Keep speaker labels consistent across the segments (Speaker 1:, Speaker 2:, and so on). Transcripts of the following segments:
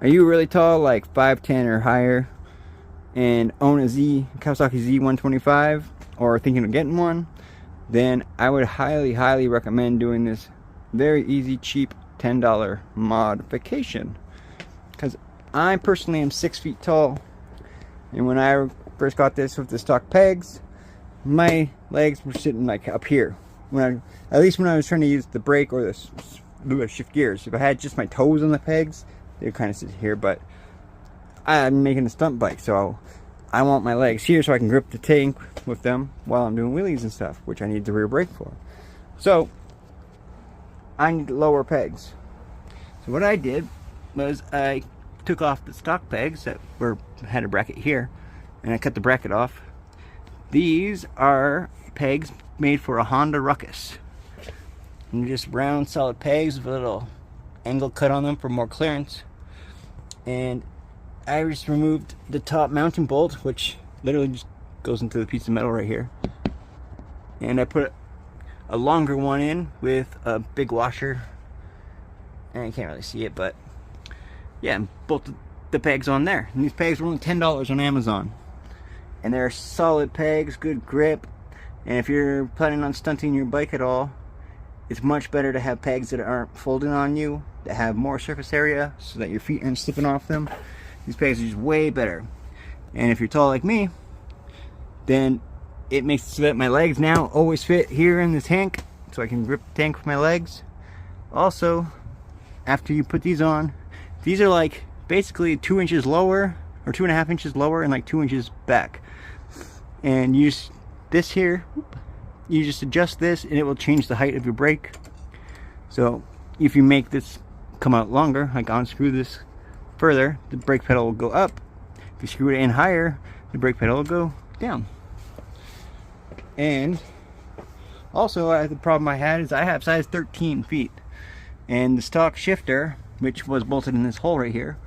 Speaker 1: Are you really tall, like 5'10" or higher, and own a Kawasaki Z125, or thinking of getting one? Then I would highly recommend doing this very easy, cheap $10 modification. Because I personally am 6 feet tall, and when I first got this with the stock pegs, my legs were sitting like up here. At least when I was trying to use the brake or the shift gears. If I had just my toes on the pegs, they would kind of sit here. But I'm making a stunt bike, so I want my legs here so I can grip the tank with them while I'm doing wheelies and stuff, which I need the rear brake for. So I need lower pegs. So what I did was I took off the stock pegs that had a bracket here, and I cut the bracket off. These are pegs made for a Honda Ruckus, and just round solid pegs with a little angle cut on them for more clearance. And I just removed the top mounting bolt, which literally just goes into the piece of metal right here, and I put a longer one in with a big washer, and you can't really see it, but yeah, and bolted the pegs on there. And these pegs were only $10 on Amazon, and they're solid pegs, good grip. And if you're planning on stunting your bike at all, it's much better to have pegs that aren't folding on you, that have more surface area so that your feet aren't slipping off them. These pegs are just way better. And if you're tall like me, then it makes it so that my legs now always fit here in the tank, so I can grip the tank with my legs. Also, after you put these on, these are like basically 2 inches lower, or 2.5 inches lower, and like 2 inches back. And you just, this here, you just adjust this and it will change the height of your brake. So if you make this come out longer, like unscrew this further, the brake pedal will go up. If you screw it in higher, the brake pedal will go down. And also, the problem I had is I have size 13 feet, and the stock shifter, which was bolted in this hole right here,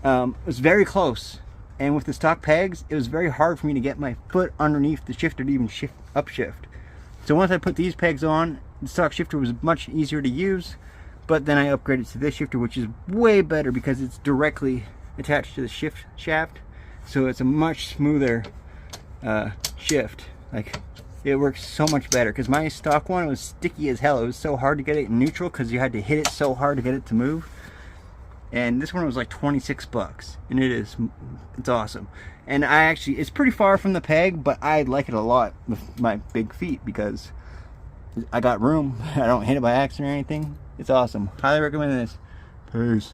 Speaker 1: was very close. And with the stock pegs, it was very hard for me to get my foot underneath the shifter to even upshift. So once I put these pegs on, the stock shifter was much easier to use. But then I upgraded to this shifter, which is way better because it's directly attached to the shift shaft. So it's a much smoother shift. Like, it works so much better, because my stock one was sticky as hell. It was so hard to get it in neutral because you had to hit it so hard to get it to move. And this one was like 26 bucks, and it's awesome. And it's pretty far from the peg, but I like it a lot with my big feet because I got room. I don't hit it by accident or anything. It's awesome. Highly recommend this. Peace.